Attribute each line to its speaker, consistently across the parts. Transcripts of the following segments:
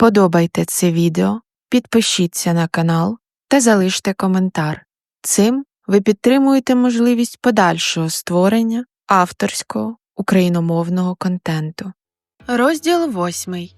Speaker 1: Вподобайте це відео, підпишіться на канал та залиште коментар. Цим ви підтримуєте можливість подальшого створення авторського україномовного контенту. Розділ 8.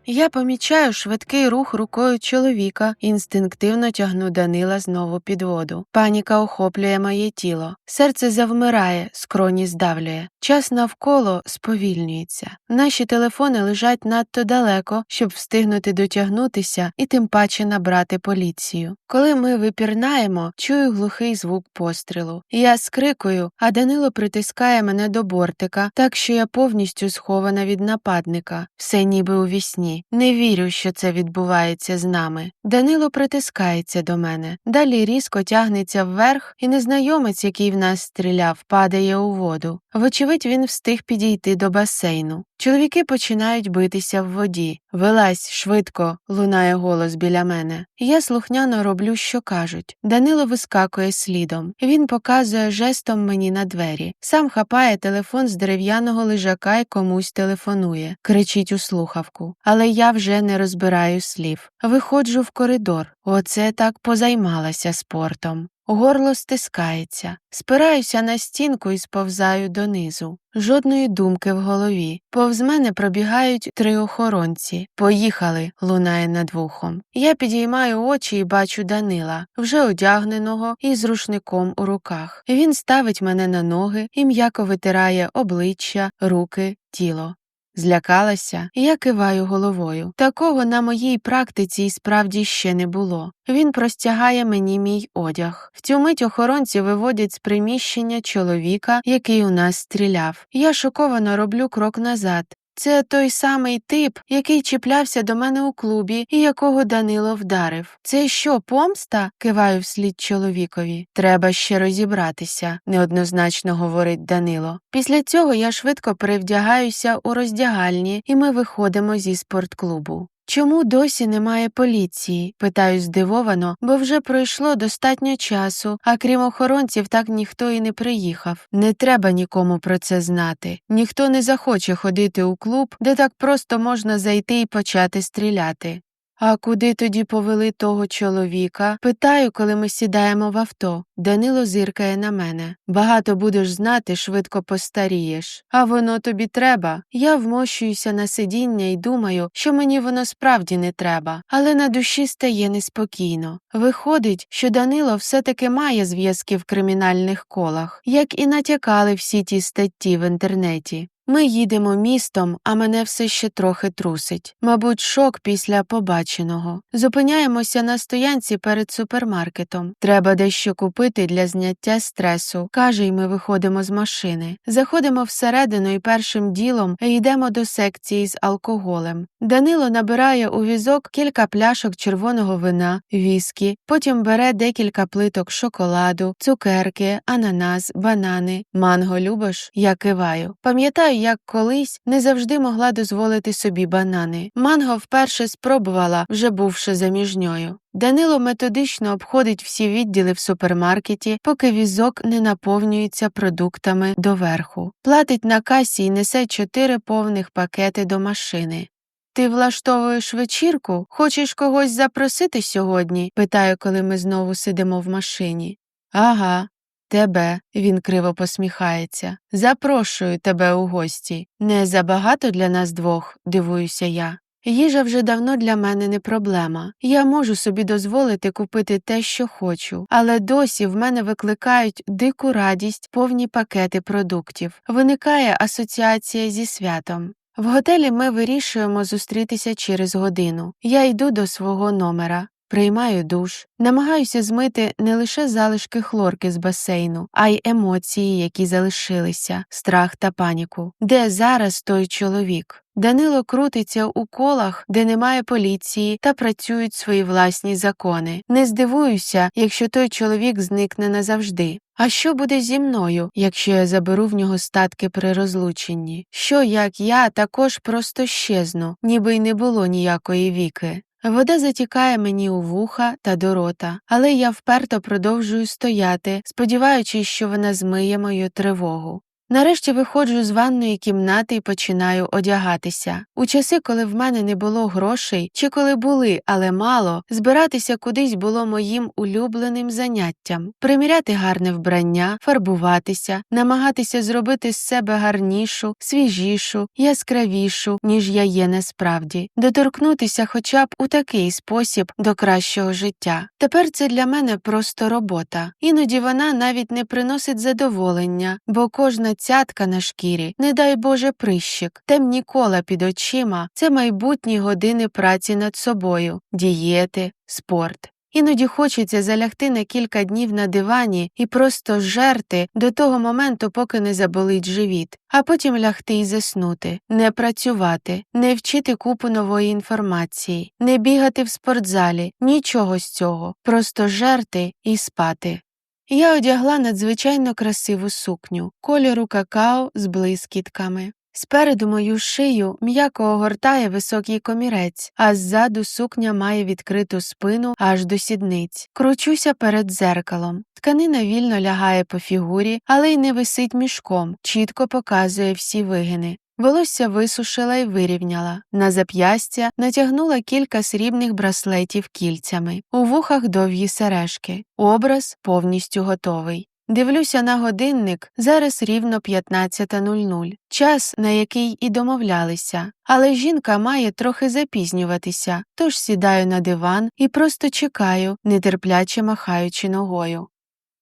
Speaker 1: Я помічаю швидкий рух рукою чоловіка і інстинктивно тягну Данила знову під воду. Паніка охоплює моє тіло. Серце завмирає, скроні здавлює. Час навколо сповільнюється. Наші телефони лежать надто далеко, щоб встигнути дотягнутися і тим паче набрати поліцію. Коли ми випірнаємо, чую глухий звук пострілу. Я скрикую, а Данило притискає мене до бортика, так що я повністю схована від нападника. Все ніби у вісні. Не вірю, що це відбувається з нами. Данило притискається до мене. Далі різко тягнеться вверх, і незнайомець, який в нас стріляв, падає у воду. Вочевидь, він встиг підійти до басейну. Чоловіки починають битися в воді. «Вилазь, швидко!» – лунає голос біля мене. Я слухняно роблю, що кажуть. Данило вискакує слідом. Він показує жестом мені на двері. Сам хапає телефон з дерев'яного лежака і комусь телефонує. Кричить у слухавку. Але я вже не розбираю слів. Виходжу в коридор. Оце так позаймалася спортом. Горло стискається. Спираюся на стінку і сповзаю донизу. Жодної думки в голові. Повз мене пробігають 3 охоронці. «Поїхали!» – лунає над вухом. Я підіймаю очі і бачу Данила, вже одягненого і з рушником у руках. Він ставить мене на ноги і м'яко витирає обличчя, руки, тіло. Злякалася? Я киваю головою. Такого на моїй практиці і справді ще не було. Він простягає мені мій одяг. В цю мить охоронці виводять з приміщення чоловіка, який у нас стріляв. Я шоковано роблю крок назад. Це той самий тип, який чіплявся до мене у клубі і якого Данило вдарив. «Це що, помста?» – киваю вслід чоловікові. «Треба ще розібратися», – неоднозначно говорить Данило. Після цього я швидко перевдягаюся у роздягальні, і ми виходимо зі спортклубу. «Чому досі немає поліції?» – питаю здивовано, бо вже пройшло достатньо часу, а крім охоронців так ніхто і не приїхав. Не треба нікому про це знати. Ніхто не захоче ходити у клуб, де так просто можна зайти і почати стріляти. «А куди тоді повели того чоловіка?» – питаю, коли ми сідаємо в авто. Данило зиркає на мене. «Багато будеш знати, швидко постарієш. А воно тобі треба?» Я вмощуюся на сидіння і думаю, що мені воно справді не треба. Але на душі стає неспокійно. Виходить, що Данило все-таки має зв'язки в кримінальних колах, як і натякали всі ті статті в інтернеті. Ми їдемо містом, а мене все ще трохи трусить. Мабуть, шок після побаченого. Зупиняємося на стоянці перед супермаркетом. Треба дещо купити для зняття стресу, каже, і ми виходимо з машини. Заходимо всередину і першим ділом йдемо до секції з алкоголем. Данило набирає у візок кілька пляшок червоного вина, віскі, потім бере декілька плиток шоколаду, цукерки, ананас, банани. «Манго любиш?» Я киваю. Пам'ятаю, як колись не завжди могла дозволити собі банани. Манго вперше спробувала, вже бувши заміжньою. Данило методично обходить всі відділи в супермаркеті, поки візок не наповнюється продуктами доверху. Платить на касі і несе 4 повних пакети до машини. «Ти влаштовуєш вечірку? Хочеш когось запросити сьогодні?» – питаю, коли ми знову сидимо в машині. «Ага. Тебе», – він криво посміхається. «Запрошую тебе у гості. Не забагато для нас двох?» – дивуюся я. Їжа вже давно для мене не проблема. Я можу собі дозволити купити те, що хочу. Але досі в мене викликають дику радість повні пакети продуктів. Виникає асоціація зі святом. В готелі ми вирішуємо зустрітися через годину. Я йду до свого номера. Приймаю душ, намагаюся змити не лише залишки хлорки з басейну, а й емоції, які залишилися, страх та паніку. Де зараз той чоловік? Данило крутиться у колах, де немає поліції та працюють свої власні закони. Не здивуюся, якщо той чоловік зникне назавжди. А що буде зі мною, якщо я заберу в нього статки при розлученні? Що, як я, також просто щезну, ніби й не було ніякої Віки? Вода затікає мені у вуха та до рота, але я вперто продовжую стояти, сподіваючись, що вона змиє мою тривогу. Нарешті виходжу з ванної кімнати і починаю одягатися. У часи, коли в мене не було грошей, чи коли були, але мало, збиратися кудись було моїм улюбленим заняттям. Приміряти гарне вбрання, фарбуватися, намагатися зробити з себе гарнішу, свіжішу, яскравішу, ніж я є насправді, доторкнутися хоча б у такий спосіб до кращого життя. Тепер це для мене просто робота. Іноді вона навіть не приносить задоволення, бо кожна цятка на шкірі, не дай Боже прищик, темні кола під очима – це майбутні години праці над собою, дієти, спорт. Іноді хочеться залягти на кілька днів на дивані і просто жерти до того моменту, поки не заболить живіт, а потім лягти і заснути, не працювати, не вчити купу нової інформації, не бігати в спортзалі, нічого з цього, просто жерти і спати. Я одягла надзвичайно красиву сукню, кольору какао з блискітками. Спереду мою шию м'яко огортає високий комірець, а ззаду сукня має відкриту спину аж до сідниць. Кручуся перед дзеркалом. Тканина вільно лягає по фігурі, але й не висить мішком, чітко показує всі вигини. Волосся висушила і вирівняла. На зап'ястя натягнула кілька срібних браслетів кільцями. У вухах довгі сережки. Образ повністю готовий. Дивлюся на годинник, зараз рівно 15:00. Час, на який і домовлялися. Але жінка має трохи запізнюватися, тож сідаю на диван і просто чекаю, нетерпляче махаючи ногою.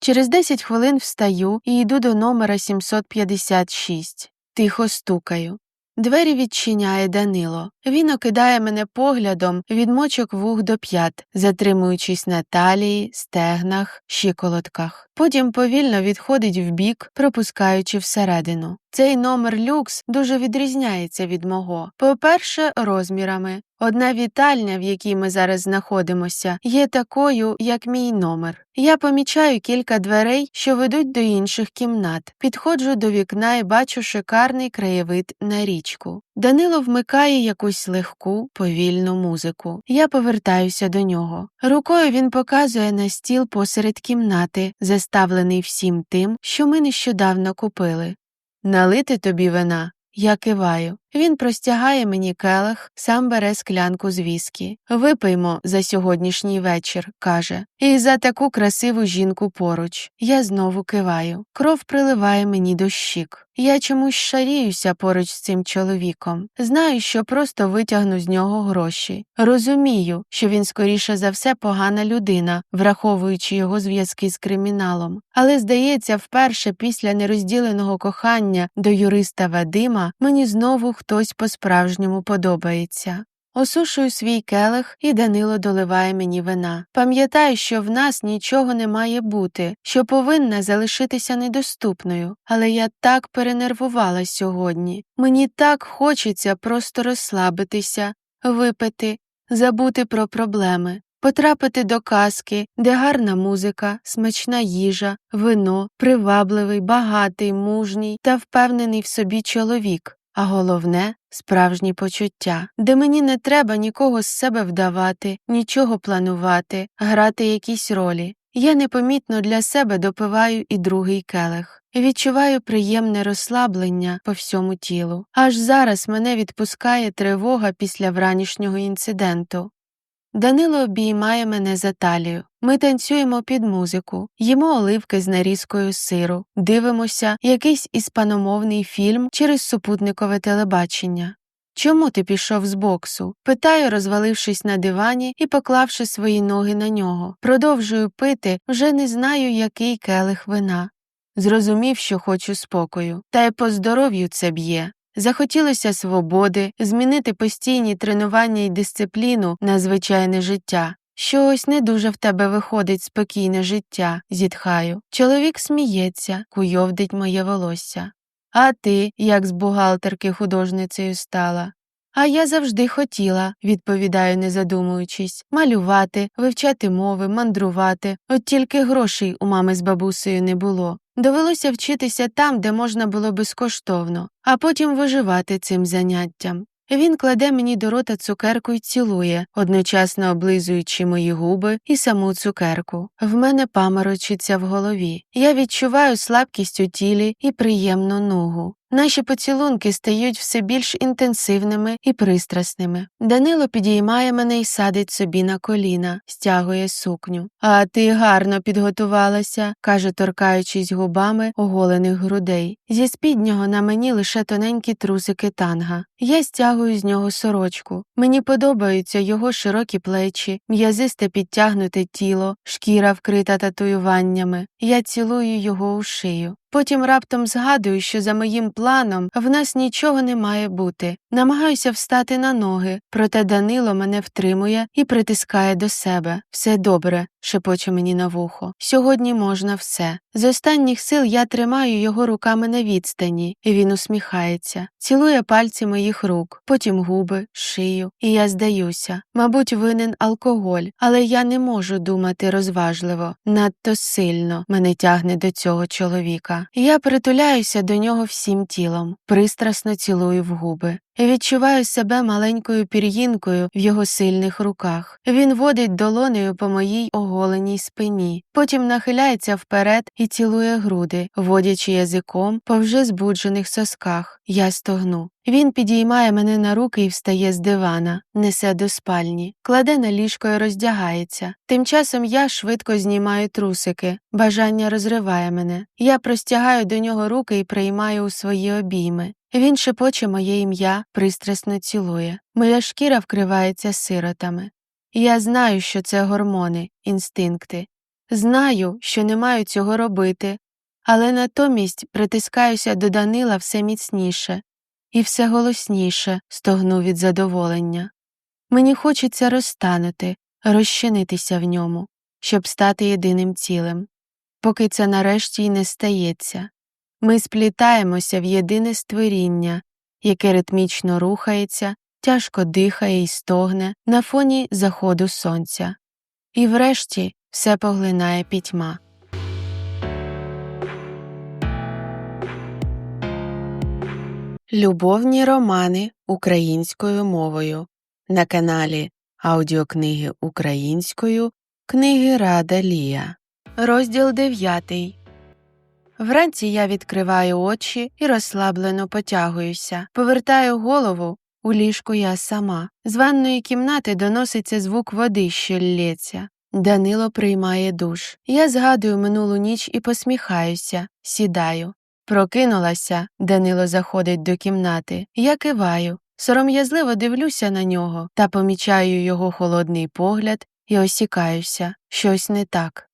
Speaker 1: Через 10 хвилин встаю і йду до номера 756. Тихо стукаю. Двері відчиняє Данило. Він окидає мене поглядом від мочок вух до п'ят, затримуючись на талії, стегнах, щиколотках. Потім повільно відходить вбік, пропускаючи всередину. Цей номер люкс дуже відрізняється від мого. По-перше, розмірами. Одна вітальня, в якій ми зараз знаходимося, є такою, як мій номер. Я помічаю кілька дверей, що ведуть до інших кімнат. Підходжу до вікна і бачу шикарний краєвид на річку. Данило вмикає якусь легку, повільну музику. Я повертаюся до нього. Рукою він показує на стіл посеред кімнати, заставлений всім тим, що ми нещодавно купили. «Налити тобі вина?» Я киваю. Він простягає мені келих, сам бере склянку з віскі. «Випиймо за сьогоднішній вечір», – каже. «І за таку красиву жінку поруч». Я знову киваю. Кров приливає мені до щік. Я чомусь шаріюся поруч з цим чоловіком. Знаю, що просто витягну з нього гроші. Розумію, що він скоріше за все погана людина, враховуючи його зв'язки з криміналом. Але, здається, вперше після нерозділеного кохання до юриста Вадима мені знову хтось по-справжньому подобається. Осушую свій келих, і Данило доливає мені вина. Пам'ятаю, що в нас нічого не має бути, що повинна залишитися недоступною. Але я так перенервувала сьогодні. Мені так хочеться просто розслабитися, випити, забути про проблеми. Потрапити до казки, де гарна музика, смачна їжа, вино, привабливий, багатий, мужній та впевнений в собі чоловік. А головне – справжні почуття, де мені не треба нікого з себе вдавати, нічого планувати, грати якісь ролі. Я непомітно для себе допиваю і другий келих. Відчуваю приємне розслаблення по всьому тілу. Аж зараз мене відпускає тривога після вранішнього інциденту. Данило обіймає мене за талію. Ми танцюємо під музику, їмо оливки з нарізкою сиру, дивимося якийсь іспаномовний фільм через супутникове телебачення. «Чому ти пішов з боксу?» – питаю, розвалившись на дивані і поклавши свої ноги на нього. Продовжую пити, вже не знаю, який келих вина. Зрозумів, що хочу спокою. Та й по здоров'ю це б'є. Захотілося свободи, змінити постійні тренування і дисципліну на звичайне життя. Що ось не дуже в тебе виходить спокійне життя, зітхаю. Чоловік сміється, куйовдить моє волосся. А ти, як з бухгалтерки художницею стала? А я завжди хотіла, відповідаю, не задумуючись, малювати, вивчати мови, мандрувати. От тільки грошей у мами з бабусею не було. Довелося вчитися там, де можна було безкоштовно, а потім виживати цим заняттям. Він кладе мені до рота цукерку й цілує, одночасно облизуючи мої губи і саму цукерку. В мене паморочиться в голові. Я відчуваю слабкість у тілі і приємну нугу. Наші поцілунки стають все більш інтенсивними і пристрасними. Данило підіймає мене і садить собі на коліна, стягує сукню. «А ти гарно підготувалася», – каже, торкаючись губами оголених грудей. Зі спіднього на мені лише тоненькі трусики танга. Я стягую з нього сорочку. Мені подобаються його широкі плечі, м'язисте підтягнуте тіло, шкіра вкрита татуюваннями. Я цілую його у шию. Потім раптом згадую, що за моїм планом в нас нічого не має бути. Намагаюся встати на ноги, проте Данило мене втримує і притискає до себе. «Все добре», – шепоче мені на вухо. «Сьогодні можна все». З останніх сил я тримаю його руками на відстані, і він усміхається. Цілує пальці моїх рук, потім губи, шию, і я здаюся. Мабуть, винен алкоголь, але я не можу думати розважливо. Надто сильно мене тягне до цього чоловіка. Я притуляюся до нього всім тілом, пристрасно цілую в губи. Відчуваю себе маленькою пір'їнкою в його сильних руках. Він водить долонею по моїй оголеній спині, потім нахиляється вперед і цілує груди, водячи язиком по вже збуджених сосках. Я стогну. Він підіймає мене на руки і встає з дивана, несе до спальні, кладе на ліжко і роздягається. Тим часом я швидко знімаю трусики. Бажання розриває мене. Я простягаю до нього руки і приймаю у свої обійми. Він шепоче моє ім'я, пристрасно цілує. Моя шкіра вкривається сиротами. Я знаю, що це гормони, інстинкти. Знаю, що не маю цього робити, але натомість притискаюся до Данила все міцніше і все голосніше стогну від задоволення. Мені хочеться розтанути, розчинитися в ньому, щоб стати єдиним цілим. Поки це нарешті й не стається. Ми сплітаємося в єдине створіння, яке ритмічно рухається, тяжко дихає і стогне на фоні заходу сонця. І врешті все поглинає пітьма. Любовні романи українською мовою на каналі Аудіокниги українською Книги Рада Лія. Розділ 9. Вранці я відкриваю очі і розслаблено потягуюся. Повертаю голову, у ліжку я сама. З ванної кімнати доноситься звук води, що ллється. Данило приймає душ. Я згадую минулу ніч і посміхаюся, сідаю. Прокинулася, Данило заходить до кімнати. Я киваю, сором'язливо дивлюся на нього та помічаю його холодний погляд і осікаюся. Щось не так.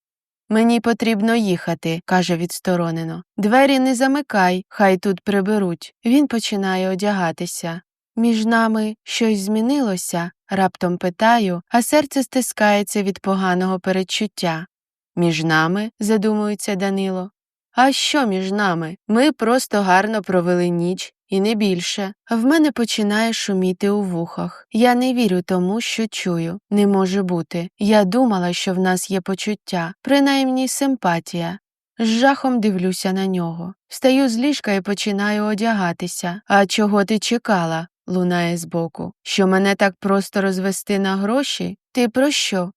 Speaker 1: «Мені потрібно їхати», – каже відсторонено. «Двері не замикай, хай тут приберуть». Він починає одягатися. «Між нами щось змінилося?» – раптом питаю, а серце стискається від поганого передчуття. «Між нами?» – задумується Данило. «А що між нами? Ми просто гарно провели ніч, і не більше». В мене починає шуміти у вухах. Я не вірю тому, що чую. Не може бути. Я думала, що в нас є почуття, принаймні симпатія. З жахом дивлюся на нього. Встаю з ліжка і починаю одягатися. «А чого ти чекала?» – лунає збоку. «Що мене так просто розвести на гроші? Ти про що?»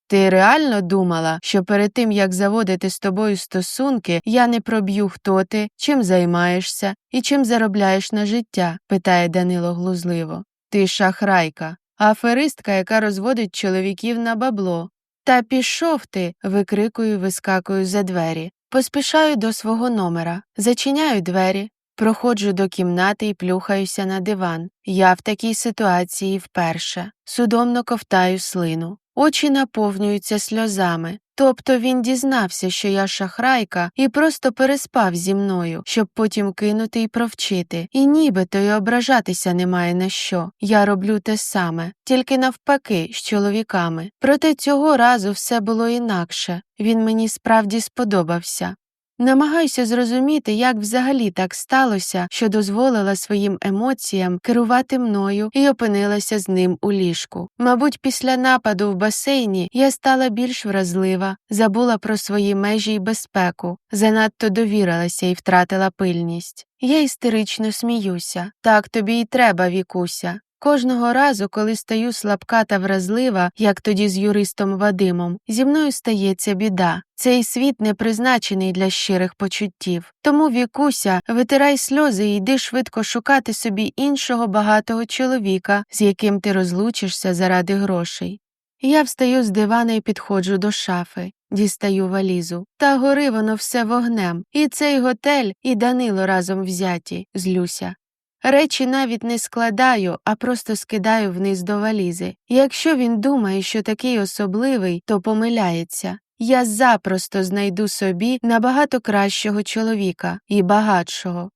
Speaker 1: «Ти реально думала, що перед тим, як заводити з тобою стосунки, я не проб'ю, хто ти, чим займаєшся і чим заробляєш на життя?» – питає Данило глузливо. «Ти шахрайка, аферистка, яка розводить чоловіків на бабло». «Та пішов ти!» – викрикую, вискакую за двері. Поспішаю до свого номера, зачиняю двері, проходжу до кімнати і плюхаюся на диван. Я в такій ситуації вперше. Судомно ковтаю слину. Очі наповнюються сльозами. Тобто він дізнався, що я шахрайка, і просто переспав зі мною, щоб потім кинути і провчити. І нібито й ображатися немає на що. Я роблю те саме, тільки навпаки, з чоловіками. Проте цього разу все було інакше. Він мені справді сподобався. Намагаюся зрозуміти, як взагалі так сталося, що дозволила своїм емоціям керувати мною і опинилася з ним у ліжку. Мабуть, після нападу в басейні я стала більш вразлива, забула про свої межі й безпеку, занадто довірилася і втратила пильність. Я істерично сміюся. Так тобі й треба, Вікуся. Кожного разу, коли стаю слабка та вразлива, як тоді з юристом Вадимом, зі мною стається біда. Цей світ не призначений для щирих почуттів. Тому, Вікуся, витирай сльози і йди швидко шукати собі іншого багатого чоловіка, з яким ти розлучишся заради грошей. Я встаю з дивана і підходжу до шафи, дістаю валізу. Та гори воно все вогнем. І цей готель, і Данило разом взяті, злюся. Речі навіть не складаю, а просто скидаю вниз до валізи. Якщо він думає, що такий особливий, то помиляється. Я запросто знайду собі набагато кращого чоловіка і багатшого.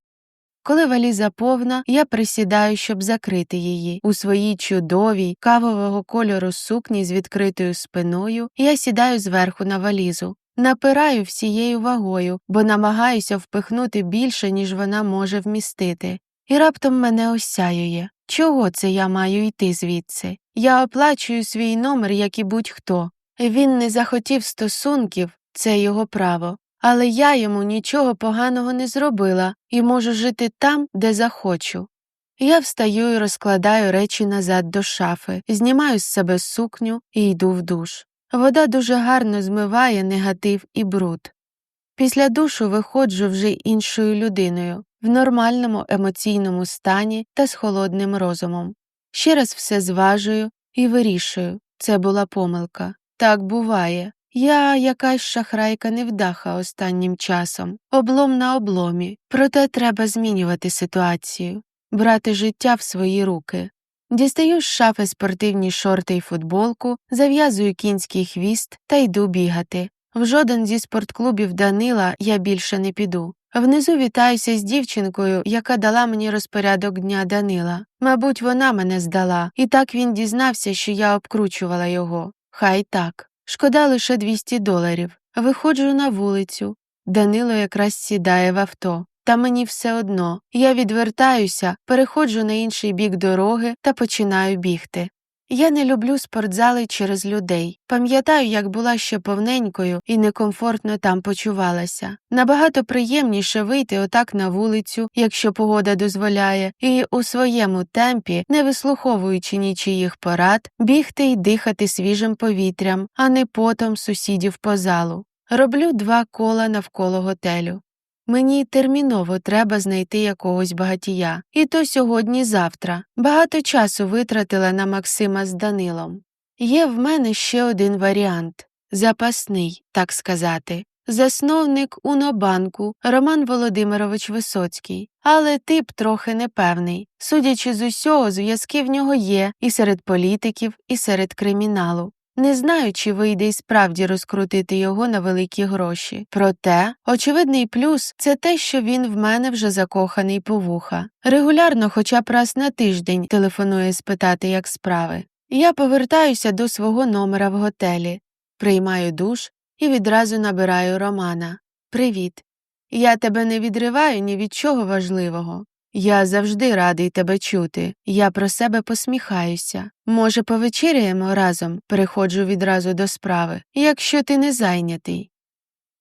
Speaker 1: Коли валіза повна, я присідаю, щоб закрити її. У своїй чудовій, кавового кольору сукні з відкритою спиною я сідаю зверху на валізу. Напираю всією вагою, бо намагаюся впихнути більше, ніж вона може вмістити. І раптом мене осяює. Чого це я маю йти звідси? Я оплачую свій номер, як і будь-хто. Він не захотів стосунків, це його право. Але я йому нічого поганого не зробила і можу жити там, де захочу. Я встаю і розкладаю речі назад до шафи, знімаю з себе сукню і йду в душ. Вода дуже гарно змиває негатив і бруд. Після душу виходжу вже іншою людиною, в нормальному емоційному стані та з холодним розумом. Ще раз все зважую і вирішую, це була помилка. Так буває. Я якась шахрайка-невдаха останнім часом, облом на обломі, проте треба змінювати ситуацію, брати життя в свої руки. Дістаю з шафи спортивні шорти й футболку, зав'язую кінський хвіст та йду бігати. В жоден зі спортклубів Данила я більше не піду. Внизу вітаюся з дівчинкою, яка дала мені розпорядок дня Данила. Мабуть, вона мене здала, і так він дізнався, що я обкручувала його. Хай так. Шкода лише $200. Виходжу на вулицю. Данило якраз сідає в авто. Та мені все одно. Я відвертаюся, переходжу на інший бік дороги та починаю бігти. Я не люблю спортзали через людей. Пам'ятаю, як була ще повненькою і некомфортно там почувалася. Набагато приємніше вийти отак на вулицю, якщо погода дозволяє, і у своєму темпі, не вислуховуючи нічиїх порад, бігти й дихати свіжим повітрям, а не потом сусідів по залу. Роблю 2 кола навколо готелю. Мені терміново треба знайти якогось багатія. І то сьогодні-завтра. Багато часу витратила на Максима з Данилом. Є в мене ще один варіант. Запасний, так сказати. Засновник Унобанку Роман Володимирович Висоцький. Але тип трохи непевний. Судячи з усього, зв'язки в нього є і серед політиків, і серед криміналу. Не знаю, чи вийде й справді розкрутити його на великі гроші. Проте, очевидний плюс – це те, що він в мене вже закоханий по вуха. Регулярно, хоча б раз на тиждень, телефонує спитати, як справи. Я повертаюся до свого номера в готелі, приймаю душ і відразу набираю Романа. «Привіт. Я тебе не відриваю ні від чого важливого. Я завжди радий тебе чути. Я про себе посміхаюся. Може, повечеряємо разом?» Переходжу відразу до справи. «Якщо ти не зайнятий».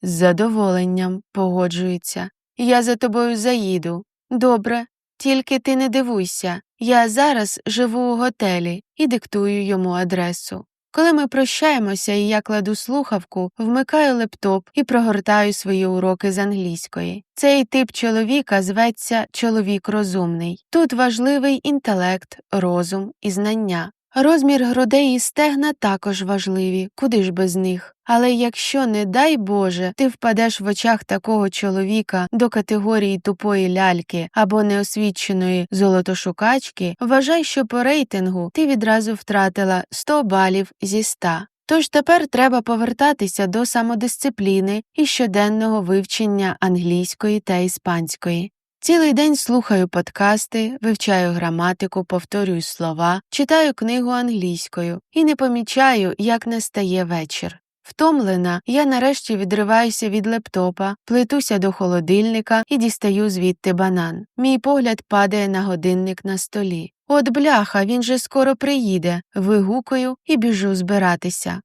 Speaker 1: «З задоволенням», погоджується. «Я за тобою заїду». «Добре. Тільки ти не дивуйся. Я зараз живу у готелі» і диктую йому адресу. Коли ми прощаємося і я кладу слухавку, вмикаю лептоп і прогортаю свої уроки з англійської. Цей тип чоловіка зветься «чоловік розумний». Тут важливий інтелект, розум і знання. Розмір грудей і стегна також важливі, куди ж без них. Але якщо, не дай Боже, ти впадеш в очах такого чоловіка до категорії тупої ляльки або неосвіченої золотошукачки, вважай, що по рейтингу ти відразу втратила 100 балів зі 100. Тож тепер треба повертатися до самодисципліни і щоденного вивчення англійської та іспанської. Цілий день слухаю подкасти, вивчаю граматику, повторюю слова, читаю книгу англійською і не помічаю, як настає вечір. Втомлена, я нарешті відриваюся від лептопа, плетуся до холодильника і дістаю звідти банан. Мій погляд падає на годинник на столі. От бляха, він же скоро приїде, вигукую і біжу збиратися.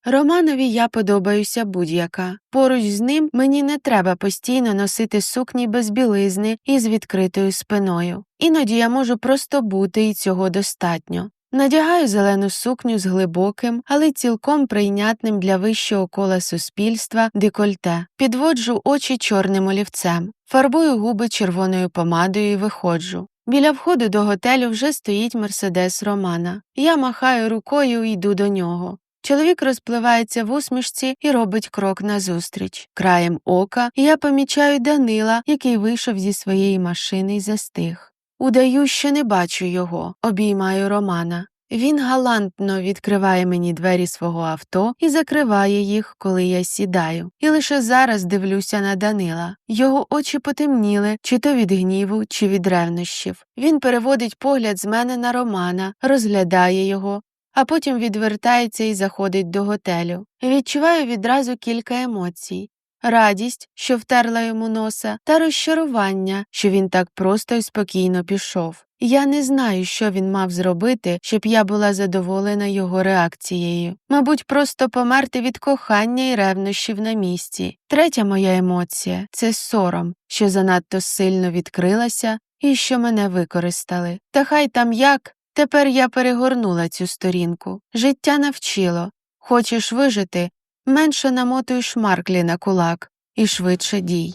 Speaker 1: Романові я подобаюся будь-яка. Поруч з ним мені не треба постійно носити сукні без білизни і з відкритою спиною. Іноді я можу просто бути, і цього достатньо. Надягаю зелену сукню з глибоким, але цілком прийнятним для вищого кола суспільства декольте. Підводжу очі чорним олівцем, фарбую губи червоною помадою і виходжу. Біля входу до готелю вже стоїть Мерседес Романа. Я махаю рукою і йду до нього. Чоловік розпливається в усмішці і робить крок назустріч. Краєм ока я помічаю Данила, який вийшов зі своєї машини і застиг. Удаю, що не бачу його, обіймаю Романа. Він галантно відкриває мені двері свого авто і закриває їх, коли я сідаю. І лише зараз дивлюся на Данила. Його очі потемніли, чи то від гніву, чи від ревнощів. Він переводить погляд з мене на Романа, розглядає його, а потім відвертається і заходить до готелю. Відчуваю відразу кілька емоцій. Радість, що втерла йому носа, та розчарування, що він так просто і спокійно пішов. Я не знаю, що він мав зробити, щоб я була задоволена його реакцією. Мабуть, просто померти від кохання і ревнощів на місці. Третя моя емоція – це сором, що занадто сильно відкрилася і що мене використали. Та хай там як, тепер я перегорнула цю сторінку. Життя навчило. Хочеш вижити – менше намотуй шмарклі на кулак і швидше дій.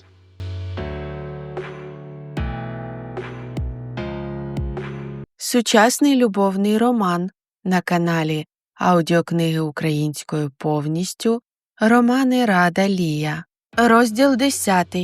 Speaker 1: Сучасний любовний роман на каналі аудіокниги українською повністю Романи Рада Лія. Розділ 10.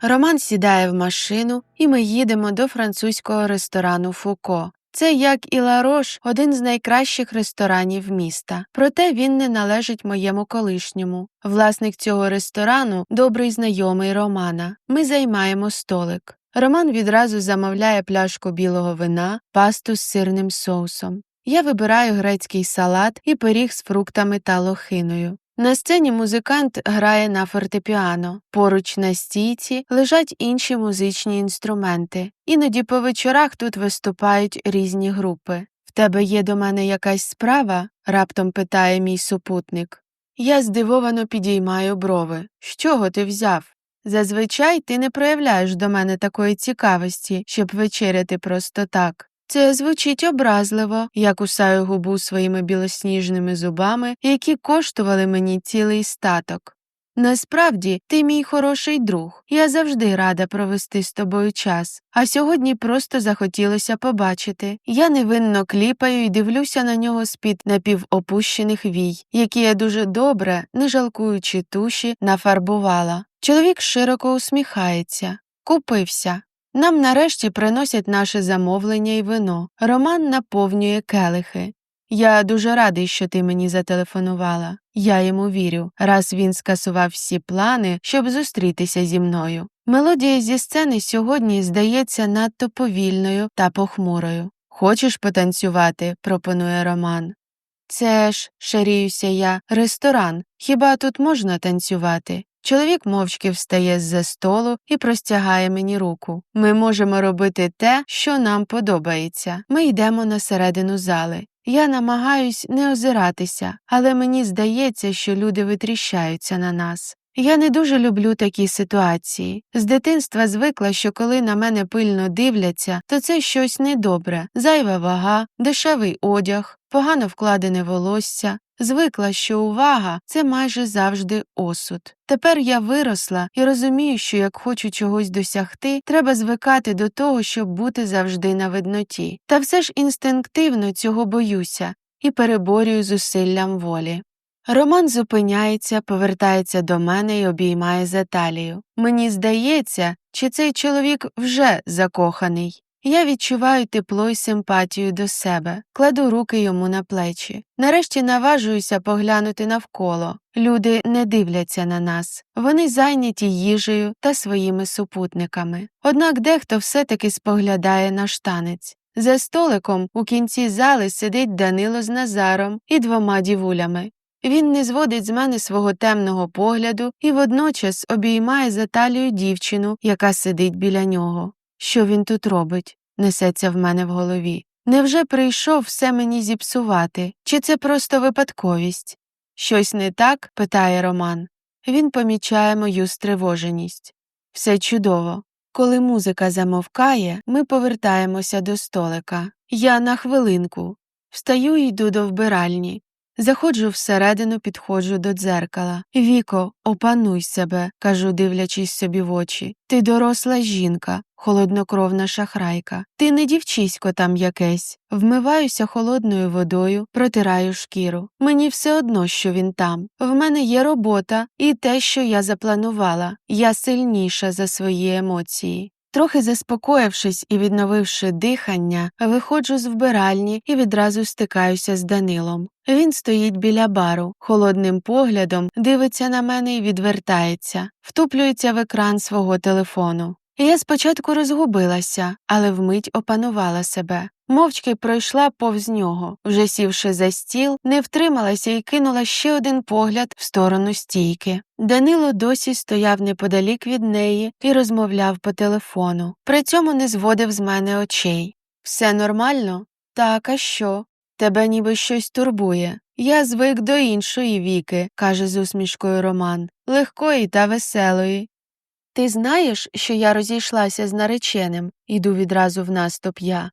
Speaker 1: Роман сідає в машину, і ми їдемо до французького ресторану «Фуко». Це, як і Ла Рош, один з найкращих ресторанів міста. Проте він не належить моєму колишньому. Власник цього ресторану – добрий знайомий Романа. Ми займаємо столик. Роман відразу замовляє пляшку білого вина, пасту з сирним соусом. Я вибираю грецький салат і пиріг з фруктами та лохиною. На сцені музикант грає на фортепіано. Поруч на стійці лежать інші музичні інструменти. Іноді по вечорах тут виступають різні групи. «В тебе є до мене якась справа?» – раптом питає мій супутник. Я здивовано підіймаю брови. «З чого ти взяв?» «Зазвичай ти не проявляєш до мене такої цікавості, щоб вечеряти просто так». Це звучить образливо, я кусаю губу своїми білосніжними зубами, які коштували мені цілий статок. Насправді, ти мій хороший друг, я завжди рада провести з тобою час, а сьогодні просто захотілося побачити. Я невинно кліпаю і дивлюся на нього з-під напівопущених вій, які я дуже добре, не жалкуючи туші, нафарбувала. Чоловік широко усміхається. Купився. Нам нарешті приносять наше замовлення і вино. Роман наповнює келихи. Я дуже радий, що ти мені зателефонувала. Я йому вірю, раз він скасував всі плани, щоб зустрітися зі мною. Мелодія зі сцени сьогодні здається надто повільною та похмурою. «Хочеш потанцювати?» – пропонує Роман. «Це ж, шаріюся я, ресторан. Хіба тут можна танцювати?» Чоловік мовчки встає з-за столу і простягає мені руку. Ми можемо робити те, що нам подобається. Ми йдемо на середину зали. Я намагаюсь не озиратися, але мені здається, що люди витріщаються на нас. Я не дуже люблю такі ситуації. З дитинства звикла, що коли на мене пильно дивляться, то це щось недобре. Зайва вага, дешевий одяг, погано вкладене волосся. Звикла, що увага – це майже завжди осуд. Тепер я виросла і розумію, що як хочу чогось досягти, треба звикати до того, щоб бути завжди на видноті. Та все ж інстинктивно цього боюся і переборюю зусиллям волі. Роман зупиняється, повертається до мене і обіймає за талію. Мені здається, чи цей чоловік вже закоханий. Я відчуваю тепло й симпатію до себе, кладу руки йому на плечі. Нарешті наважуюся поглянути навколо. Люди не дивляться на нас. Вони зайняті їжею та своїми супутниками. Однак дехто все-таки споглядає наш танець. За столиком у кінці зали сидить Данило з Назаром і двома дівулями. Він не зводить з мене свого темного погляду і водночас обіймає за талію дівчину, яка сидить біля нього. Що він тут робить? Несеться в мене в голові. Невже прийшов все мені зіпсувати? Чи це просто випадковість? Щось не так? Питає Роман. Він помічає мою стривоженість. Все чудово. Коли музика замовкає, ми повертаємося до столика. Я на хвилинку. Встаю і йду до вбиральні. Заходжу всередину, підходжу до дзеркала. «Віко, опануй себе», – кажу, дивлячись собі в очі. «Ти доросла жінка, холоднокровна шахрайка. Ти не дівчисько там якесь». Вмиваюся холодною водою, протираю шкіру. Мені все одно, що він там. В мене є робота і те, що я запланувала. Я сильніша за свої емоції. Трохи заспокоївшись і відновивши дихання, виходжу з вбиральні і відразу стикаюся з Данилом. Він стоїть біля бару, холодним поглядом дивиться на мене і відвертається, втуплюється в екран свого телефону. Я спочатку розгубилася, але вмить опанувала себе. Мовчки пройшла повз нього, вже сівши за стіл, не втрималася і кинула ще один погляд в сторону стійки. Данило досі стояв неподалік від неї і розмовляв по телефону. При цьому не зводив з мене очей. «Все нормально?» «Так, а що? Тебе ніби щось турбує». «Я звик до іншої Віки», – каже з усмішкою Роман, – «легкої та веселої». «Ти знаєш, що я розійшлася з нареченим?» – іду відразу в наступ я.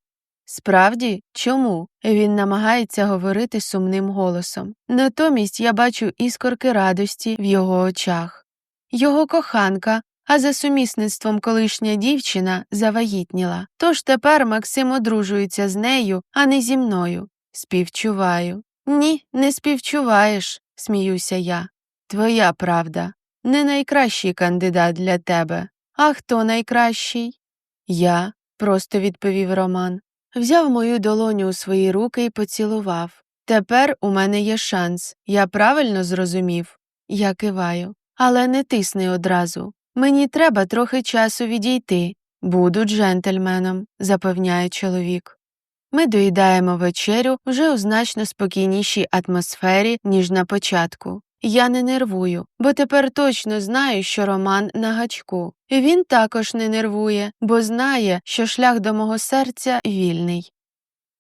Speaker 1: «Справді? Чому?» – він намагається говорити сумним голосом. Натомість я бачу іскорки радості в його очах. Його коханка, а за сумісництвом колишня дівчина, завагітніла. Тож тепер Максим одружується з нею, а не зі мною. Співчуваю. «Ні, не співчуваєш», – сміюся я. «Твоя правда. Не найкращий кандидат для тебе. А хто найкращий?» «Я», – просто відповів Роман. Взяв мою долоню у свої руки і поцілував. «Тепер у мене є шанс. Я правильно зрозумів?» Я киваю. «Але не тисни одразу. Мені треба трохи часу відійти. Буду джентльменом», – запевняє чоловік. Ми доїдаємо вечерю вже у значно спокійнішій атмосфері, ніж на початку. Я не нервую, бо тепер точно знаю, що Роман на гачку. Він також не нервує, бо знає, що шлях до мого серця вільний.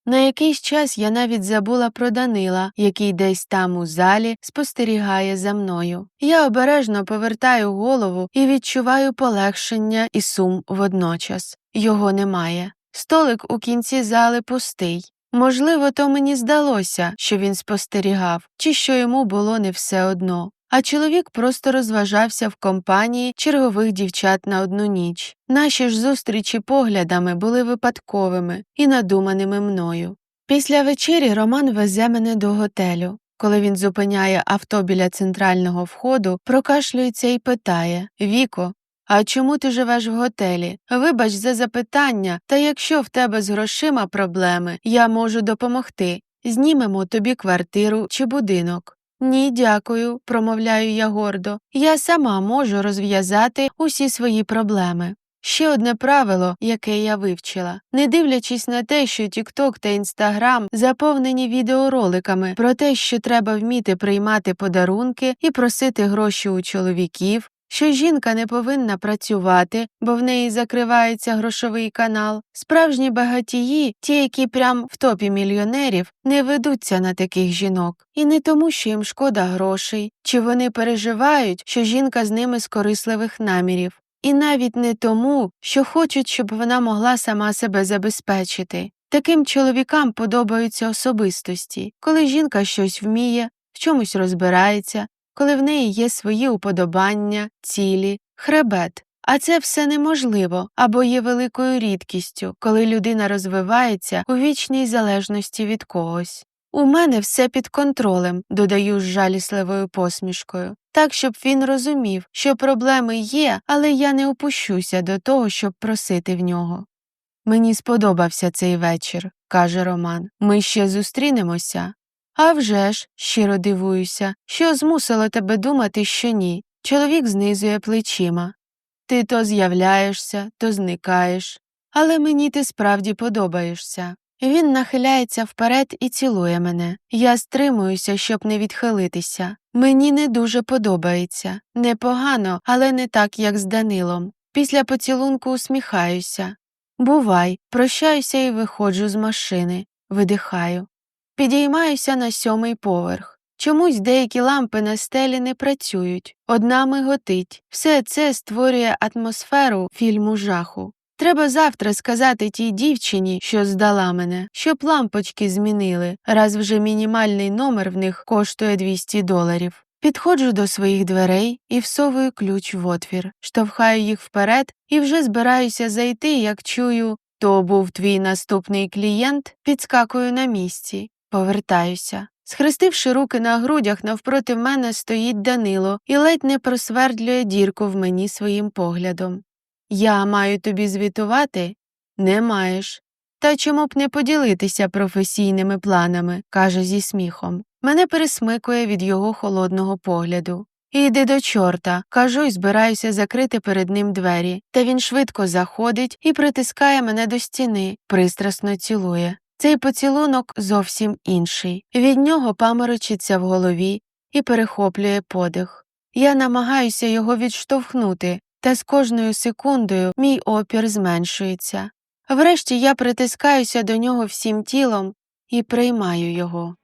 Speaker 1: На якийсь час я навіть забула про Данила, який десь там у залі спостерігає за мною. Я обережно повертаю голову і відчуваю полегшення і сум водночас. Його немає. Столик у кінці зали пустий. Можливо, то мені здалося, що він спостерігав, чи що йому було не все одно. А чоловік просто розважався в компанії чергових дівчат на одну ніч. Наші ж зустрічі поглядами були випадковими і надуманими мною. Після вечері Роман везе мене до готелю. Коли він зупиняє авто біля центрального входу, прокашлюється і питає: «Віко, а чому ти живеш в готелі? Вибач за запитання, та якщо в тебе з грошима проблеми, я можу допомогти. Знімемо тобі квартиру чи будинок». «Ні, дякую», – промовляю я гордо. «Я сама можу розв'язати усі свої проблеми». Ще одне правило, яке я вивчила. Не дивлячись на те, що TikTok та Instagram заповнені відеороликами про те, що треба вміти приймати подарунки і просити гроші у чоловіків, що жінка не повинна працювати, бо в неї закривається грошовий канал. Справжні багатії, ті, які прям в топі мільйонерів, не ведуться на таких жінок. І не тому, що їм шкода грошей, чи вони переживають, що жінка з ними з корисливих намірів. І навіть не тому, що хочуть, щоб вона могла сама себе забезпечити. Таким чоловікам подобаються особистості, коли жінка щось вміє, в чомусь розбирається, коли в неї є свої уподобання, цілі, хребет. А це все неможливо або є великою рідкістю, коли людина розвивається у вічній залежності від когось. «У мене все під контролем», – додаю з жалісливою посмішкою, так, щоб він розумів, що проблеми є, але я не опущуся до того, щоб просити в нього. «Мені сподобався цей вечір», – каже Роман. «Ми ще зустрінемося?» «А вже ж», – щиро дивуюся, «що змусило тебе думати, що ні?» Чоловік знизує плечима. «Ти то з'являєшся, то зникаєш. Але мені ти справді подобаєшся». Він нахиляється вперед і цілує мене. Я стримуюся, щоб не відхилитися. Мені не дуже подобається. Непогано, але не так, як з Данилом. Після поцілунку усміхаюся. Бувай, прощаюся і виходжу з машини. Видихаю. Підіймаюся на 7-й поверх. Чомусь деякі лампи на стелі не працюють. Одна миготить. Все це створює атмосферу фільму жаху. Треба завтра сказати тій дівчині, що здала мене, щоб лампочки змінили, раз вже мінімальний номер в них коштує $200. Підходжу до своїх дверей і всовую ключ в отвір, штовхаю їх вперед і вже збираюся зайти, як чую «То був твій наступний клієнт», підскакую на місці, повертаюся. Схрестивши руки на грудях, навпроти мене стоїть Данило і ледь не просвердлює дірку в мені своїм поглядом. «Я маю тобі звітувати?» «Не маєш». «Та чому б не поділитися професійними планами?» – каже зі сміхом. Мене пересмикує від його холодного погляду. «Іди до чорта», – кажу і збираюся закрити перед ним двері. Та він швидко заходить і притискає мене до стіни, пристрасно цілує. Цей поцілунок зовсім інший. Від нього паморочиться в голові і перехоплює подих. Я намагаюся його відштовхнути, та з кожною секундою мій опір зменшується. Врешті я притискаюся до нього всім тілом і приймаю його.